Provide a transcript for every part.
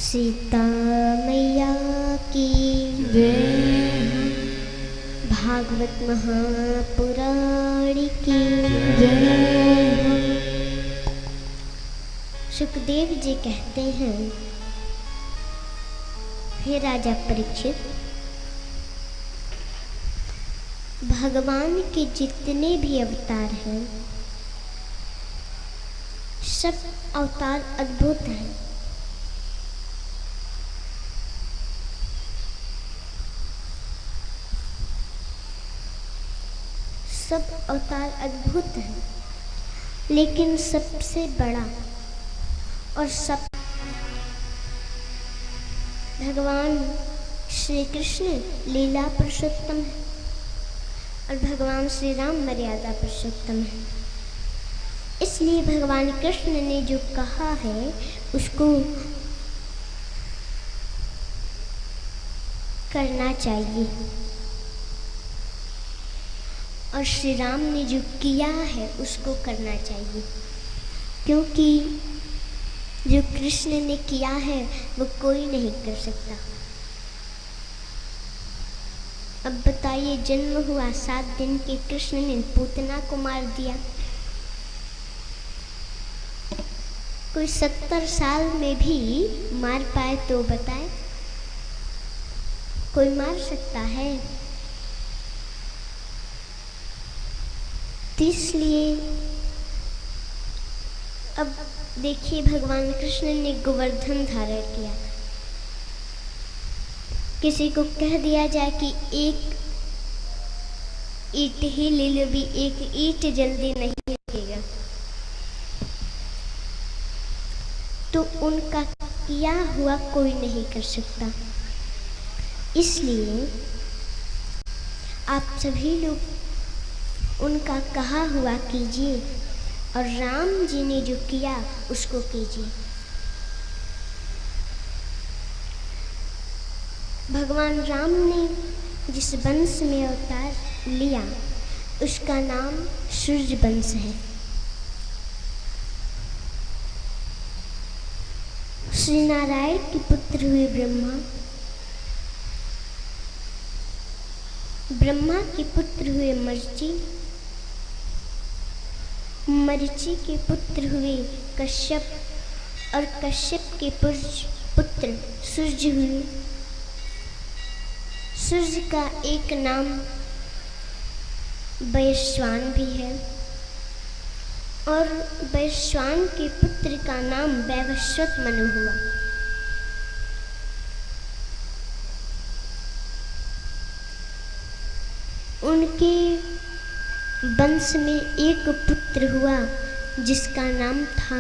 सीता मैया की जय। भागवत महापुराण की जय। सुखदेव जी कहते हैं, हे राजा परीक्षित, भगवान के जितने भी अवतार हैं सब अवतार अद्भुत हैं। सब अवतार अद्भुत हैं, लेकिन सबसे बड़ा और सब भगवान श्री कृष्ण लीला पुरुषोत्तम है और भगवान श्री राम मर्यादा पुरुषोत्तम है। इसलिए भगवान कृष्ण ने जो कहा है उसको करना चाहिए, और श्री राम ने जो किया है उसको करना चाहिए, क्योंकि जो कृष्ण ने किया है वो कोई नहीं कर सकता। अब बताइए, जन्म हुआ 7 दिन के कृष्ण ने पूतना को मार दिया। कोई 70 साल में भी मार पाए तो बताए, कोई मार सकता है? इसलिए अब देखिए, भगवान कृष्ण ने गोवर्धन धारण किया। किसी को कह दिया जाए कि एक ईंट ही ले लो, भी एक ईंट जल्दी नहीं लगेगा, तो उनका किया हुआ कोई नहीं कर सकता। इसलिए आप सभी लोग उनका कहा हुआ कीजिए और राम जी ने जो किया उसको कीजिए। भगवान राम ने जिस वंश में अवतार लिया उसका नाम सूर्य वंश है। श्री नारायण के पुत्र हुए ब्रह्मा, ब्रह्मा के पुत्र हुए मरीचि, मरीचि के पुत्र हुए कश्यप, और कश्यप के पुत्र सूर्य हुए। सूर्य का एक नाम वैश्वान भी है, और वैश्वान के पुत्र का नाम वैवस्वत मनु हुआ। उनके वंश में एक पुत्र हुआ जिसका नाम था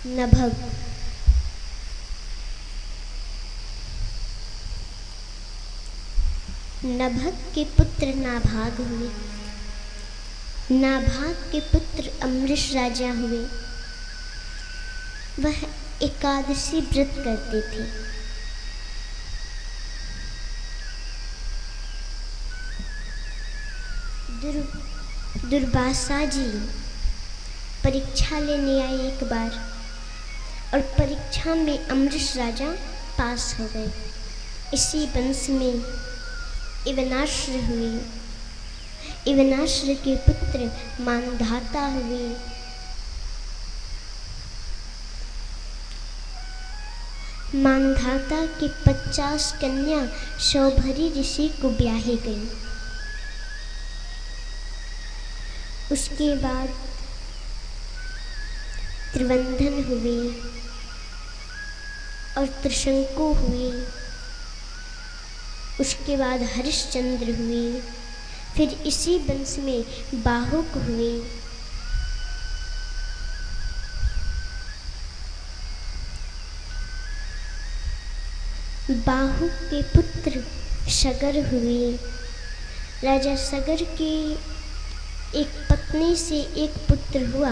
नभग। नभग के पुत्र नाभाग हुए। नाभाग के पुत्र अमरीश राजा हुए। वह एकादशी व्रत करते थे। दुर्वासा जी परीक्षा लेने आए एक बार, और परीक्षा में अमरीश राजा पास हो गए। इसी वंश में इवनाश्र हुए। इवनाश्र के पुत्र मानधाता हुए। मानधाता के 50 कन्या शौभरी ऋषि को ब्याही गई। उसके बाद त्रिवंधन हुए और त्रिशंकु हुए। उसके बाद हरिश्चंद्र हुए। फिर इसी वंश में बाहुक हुए। बाहुक के पुत्र सगर हुए। राजा सगर के एक पत्नी से एक पुत्र हुआ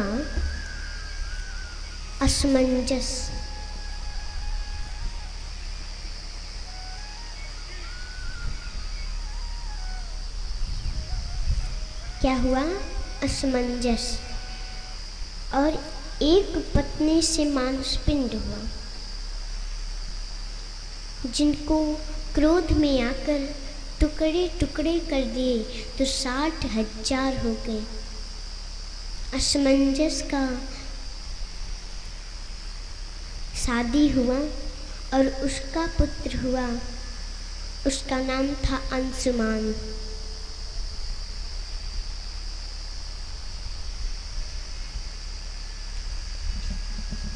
असमंजस। क्या हुआ? असमंजस। और एक पत्नी से मानस पिंड हुआ। जिनको क्रोध में आकर टुकड़े टुकड़े कर दिए तो 60,000 हो गए। असमंजस का शादी हुआ और उसका पुत्र हुआ, उसका नाम था अंशुमान।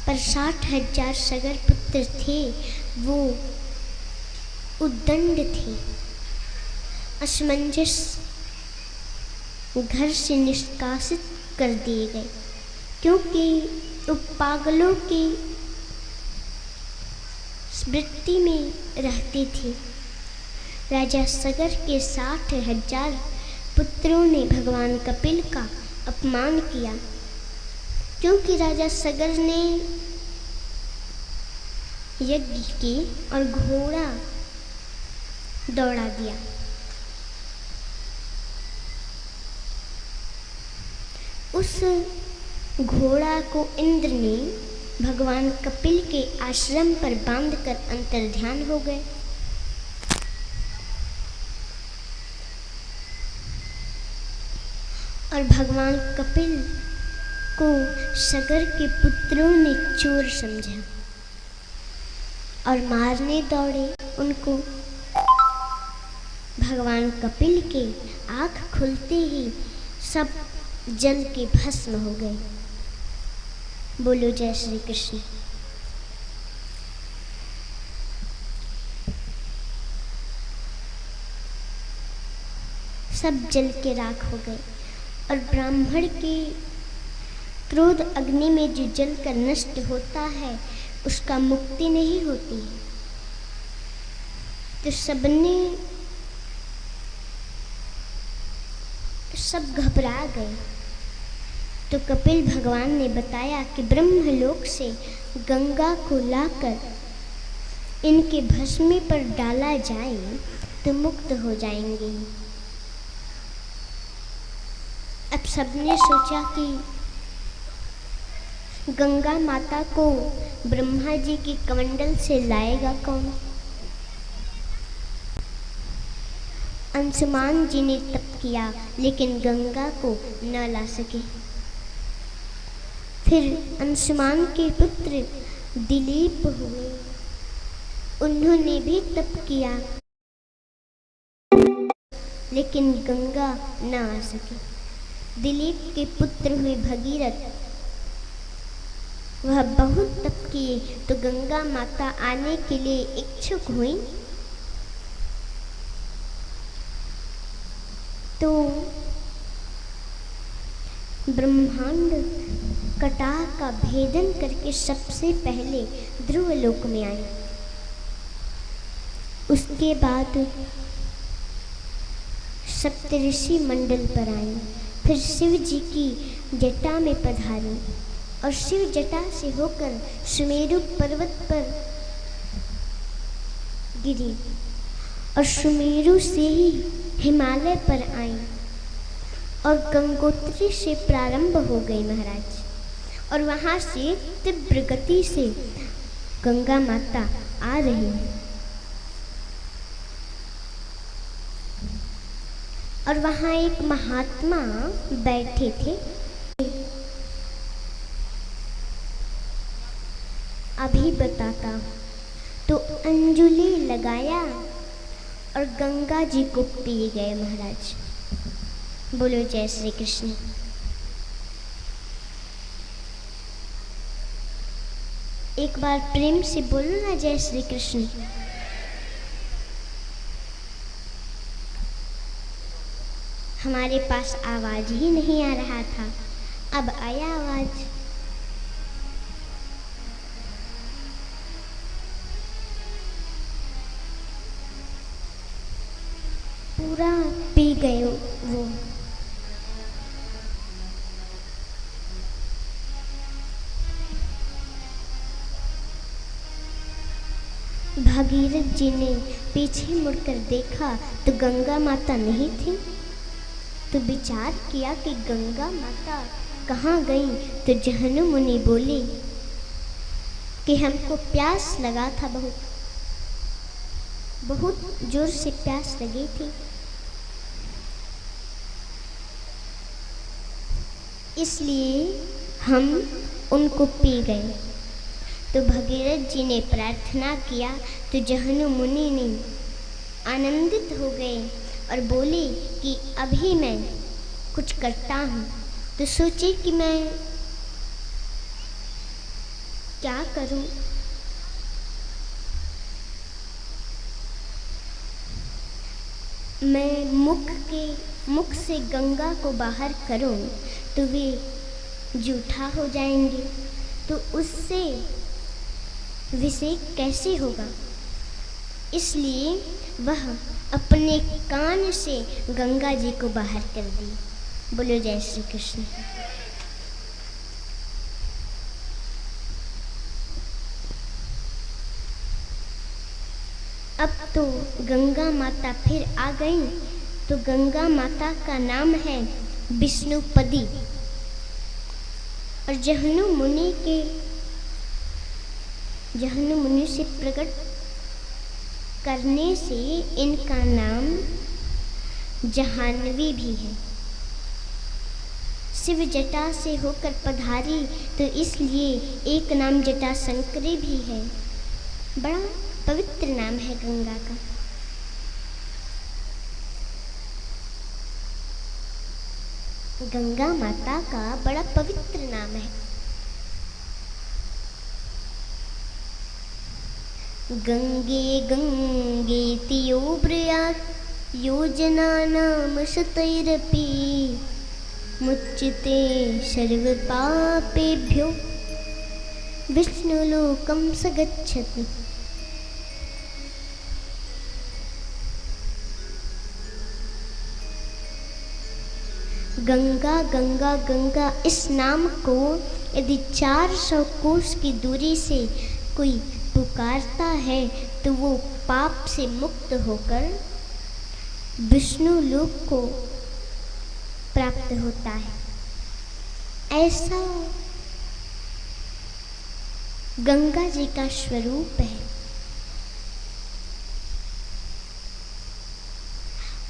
पर 60,000 सगर पुत्र थे, वो उद्दंड थे। असमंजस घर से निष्कासित कर दिए गए, क्योंकि वो पागलों की वृत्ति में रहती थी। राजा सगर के 60,000 पुत्रों ने भगवान कपिल का अपमान किया, क्योंकि राजा सगर ने यज्ञ की और घोड़ा दौड़ा दिया। उस घोड़ा को इंद्र ने भगवान कपिल के आश्रम पर बांधकर अंतर्ध्यान हो गए। और भगवान कपिल को सगर के पुत्रों ने चोर समझा और मारने दौड़े उनको। भगवान कपिल के आँख खुलते ही सब जल के भस्म हो गए। बोलो जय श्री कृष्ण। सब जल के राख हो गए। और ब्राह्मण के क्रोध अग्नि में जो जल कर नष्ट होता है, उसका मुक्ति नहीं होती है। तो सब घबरा गए। तो कपिल भगवान ने बताया कि ब्रह्मलोक से गंगा को लाकर इनके भस्मे पर डाला जाए तो मुक्त हो जाएंगे। अब सबने सोचा कि गंगा माता को ब्रह्मा जी की कमंडल से लाएगा कौन। अंशुमान जी ने तप किया, लेकिन गंगा को न ला सके। फिर अंशुमान के पुत्र दिलीप हुए, उन्होंने भी तप किया, लेकिन गंगा न आ सके। दिलीप के पुत्र हुए भगीरथ, वह बहुत तप किए तो गंगा माता आने के लिए इच्छुक हुई। तो ब्रह्मांड कटाह का भेदन करके सबसे पहले ध्रुवलोक में आई। उसके बाद सप्तऋषि मंडल पर आई, फिर शिव जी की जटा में पधारी और शिव जटा से होकर सुमेरु पर्वत पर गिरी और सुमेरु से ही हिमालय पर आई और गंगोत्री से प्रारंभ हो गई महाराज। और वहाँ से तीव्र गति से गंगा माता आ रही है। और वहाँ एक महात्मा बैठे थे। अभी बताता हूँ। तो अंजलि लगाया और गंगा जी को पी गए महाराज। बोलो जय श्री कृष्ण। एक बार प्रेम से बोलो ना जय श्री कृष्ण। हमारे पास आवाज ही नहीं आ रहा था, अब आया आवाज। पूरा पी गए वो। भगीरथ जी ने पीछे मुड़कर देखा तो गंगा माता नहीं थी। तो विचार किया कि गंगा माता कहाँ गई। तो जहनु मुनि बोले कि हमको प्यास लगा था बहुत, बहुत जोर से प्यास लगी थी, इसलिए हम उनको पी गए। तो भगीरथ जी ने प्रार्थना किया तो जहनु मुनि ने आनंदित हो गए और बोले कि अभी मैं कुछ करता हूँ। तो सोचे कि मैं क्या करूँ। मैं मुख से गंगा को बाहर करूं तो वे जूठा हो जाएंगे, तो उससे अभिषेक कैसे होगा। इसलिए वह अपने कान से गंगा जी को बाहर कर दी। बोलो जय श्री कृष्ण। अब तो गंगा माता फिर आ गई। तो गंगा माता का नाम है विष्णुपदी। और जहनु मुनि से प्रकट करने से इनका नाम जाह्नवी भी है। शिव जटा से होकर पधारी तो इसलिए एक नाम जटा शंकरी भी है। बड़ा पवित्र नाम है गंगा का। गंगा माता का बड़ा पवित्र नाम है। गंगे गंगेति यो ब्रूयात् योजनानां शतैरपि मुच्यते सर्वपापेभ्यो विष्णुलोकं स गच्छति। गंगा गंगा गंगा इस नाम को यदि 400 कोस की दूरी से कोई पुकारता है तो वो पाप से मुक्त होकर विष्णु लोक को प्राप्त होता है। ऐसा गंगा जी का स्वरूप है।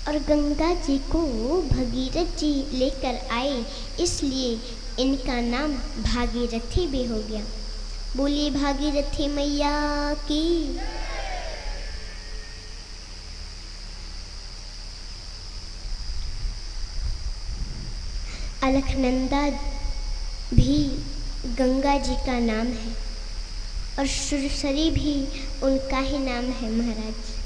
और गंगा जी को भगीरथ जी लेकर आए, इसलिए इनका नाम भागीरथी भी हो गया। बोलिए भागीरथी मैया की। अलकनंदा भी गंगा जी का नाम है और सुरसरी भी उनका ही नाम है महाराज।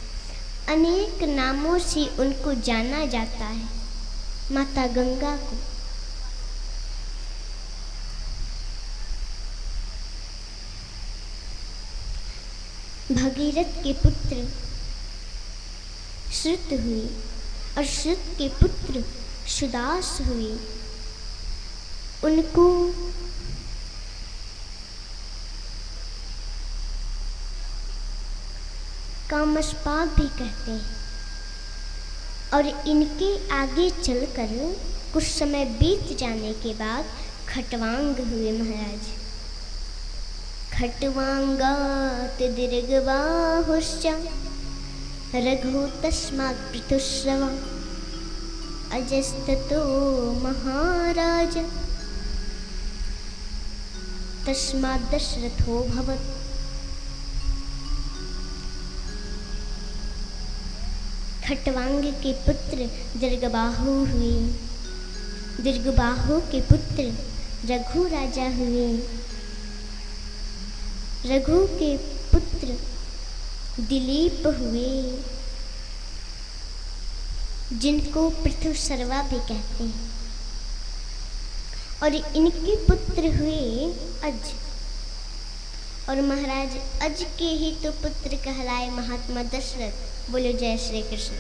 अनेक नामों से उनको जाना जाता है माता गंगा को। भगीरथ के पुत्र श्रुत हुए और श्रुत के पुत्र सुदास हुए। उनको कामस्पाद भी कहते हैं। और इनके आगे चलकर कुछ समय बीत जाने के बाद खटवांग हुए महाराज। खट्वांगात् दीर्घबाहुश्च रघु तस्मात् पृथुश्रवा अजस्ततो महाराज तस्मात् दशरथोऽभवत्। खट्वांग के पुत्र दीर्घबाहु हुए। दीर्घबाहु के पुत्र रघु राजा हुए। रघु के पुत्र दिलीप हुए, जिनको पृथुसर्वा भी कहते हैं। और इनके पुत्र हुए अज। और महाराज अज के ही तो पुत्र कहलाए महात्मा दशरथ। बोलो जय श्री कृष्ण।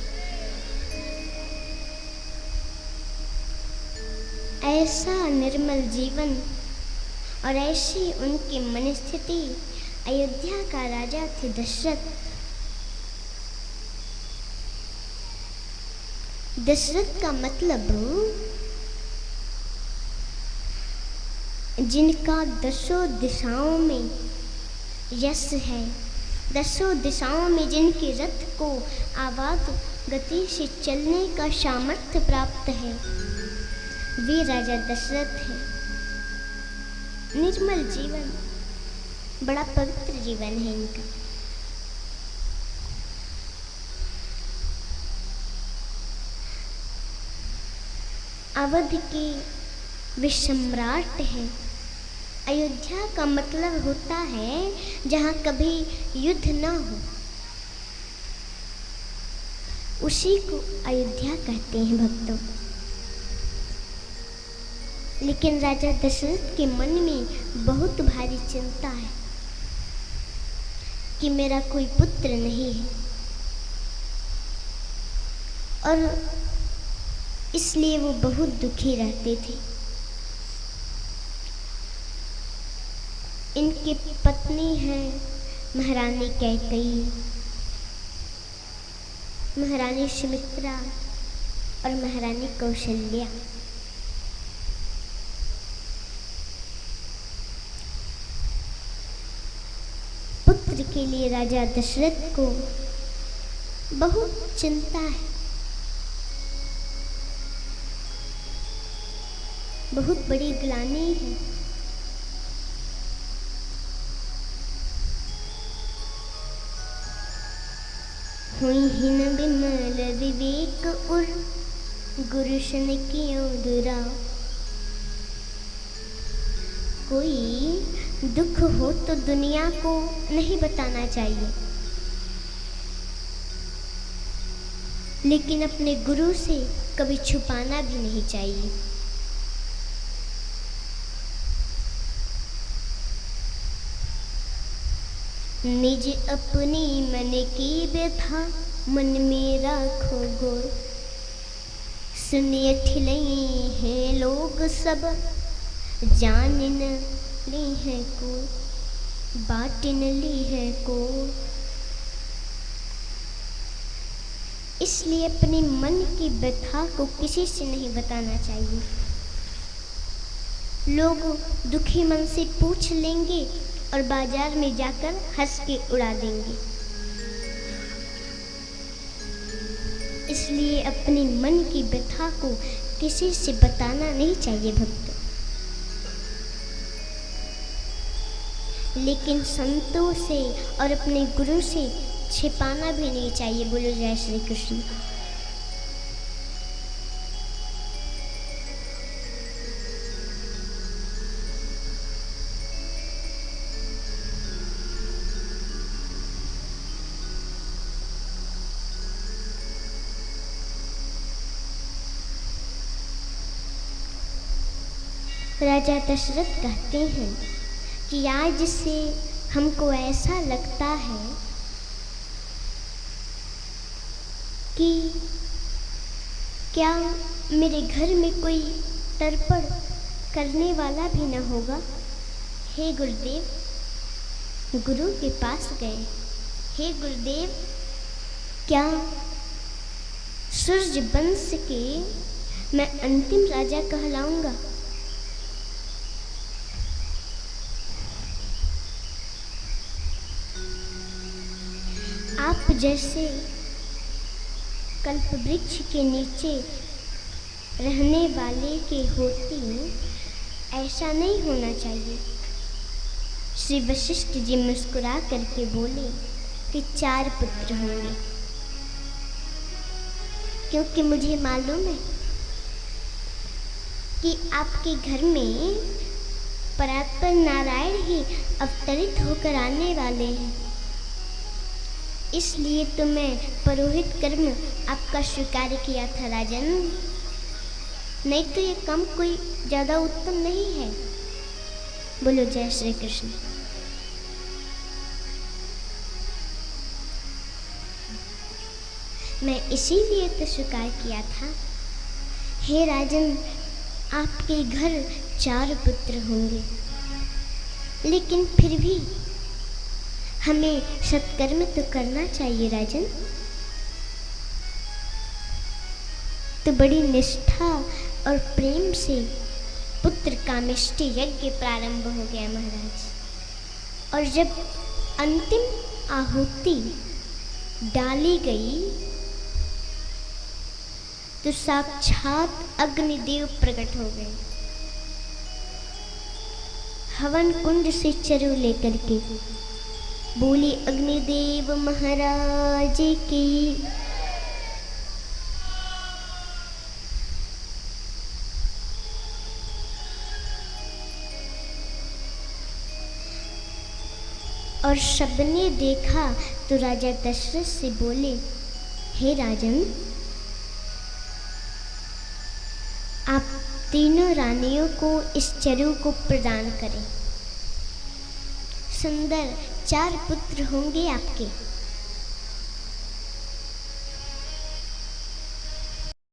ऐसा निर्मल जीवन और ऐसी उनकी मन स्थिति। अयोध्या का राजा थे दशरथ। दशरथ का मतलब जिनका दसों दिशाओं में यश है, दसों दिशाओं में जिनके रथ को आवाज गति से चलने का सामर्थ्य प्राप्त है, वे राजा दशरथ हैं। निर्मल जीवन, बड़ा पवित्र जीवन है इनका। अवध के वे सम्राट हैं। अयोध्या का मतलब होता है जहाँ कभी युद्ध ना हो, उसी को अयोध्या कहते हैं भक्तों। लेकिन राजा दशरथ के मन में बहुत भारी चिंता है कि मेरा कोई पुत्र नहीं है, और इसलिए वो बहुत दुखी रहते थे। इनकी पत्नी है महारानी कैकेयी, महारानी सुमित्रा और महारानी कौशल्या। पुत्र के लिए राजा दशरथ को बहुत चिंता है, बहुत बड़ी ग्लानि है। हुई हिन बिमल विवेक उर गुरुशन कियों दुरा। कोई दुख हो तो दुनिया को नहीं बताना चाहिए, लेकिन अपने गुरु से कभी छुपाना भी नहीं चाहिए। निज अपनी मन की व्यथा मन में राखो गोर। सुनिए ठिलई हैं लोग सब जान न ली है को, बाट न ली है को। इसलिए अपनी मन की व्यथा को किसी से नहीं बताना चाहिए। लोग दुखी मन से पूछ लेंगे और बाजार में जाकर हंस के उड़ा देंगे। इसलिए अपनी मन की व्यथा को किसी से बताना नहीं चाहिए भक्तों। लेकिन संतों से और अपने गुरु से छिपाना भी नहीं चाहिए। बोलो जय श्री कृष्ण। राजा दशरथ कहते हैं कि आज से हमको ऐसा लगता है कि क्या मेरे घर में कोई तर्पण करने वाला भी न होगा। हे गुरुदेव, गुरु के पास गए। हे गुरुदेव, क्या सूर्य वंश के मैं अंतिम राजा कहलाऊंगा? आप जैसे कल्प वृक्ष के नीचे रहने वाले के होते ऐसा नहीं होना चाहिए। श्री वशिष्ठ जी मुस्कुरा करके बोले कि 4 पुत्र होंगे, क्योंकि मुझे मालूम है कि आपके घर में परात्पर नारायण ही अवतरित होकर आने वाले हैं। इसलिए तो मैं पुरोहित कर्म आपका स्वीकार किया था राजन, नहीं तो ये काम कोई ज़्यादा उत्तम नहीं है। बोलो जय श्री कृष्ण। मैं इसीलिए तो स्वीकार किया था। हे राजन, आपके घर 4 पुत्र होंगे, लेकिन फिर भी हमें सत्कर्म तो करना चाहिए राजन। तो बड़ी निष्ठा और प्रेम से पुत्र कामेष्टि यज्ञ प्रारंभ हो गया महाराज। और जब अंतिम आहुति डाली गई तो साक्षात अग्निदेव प्रकट हो गए। हवन कुंड से चरु लेकर के बोली अग्निदेव महाराज की। और सबने देखा तो राजा दशरथ से बोले, हे राजन, आप तीनों रानियों को इस चरु को प्रदान करें। सुंदर 4 पुत्र होंगे आपके।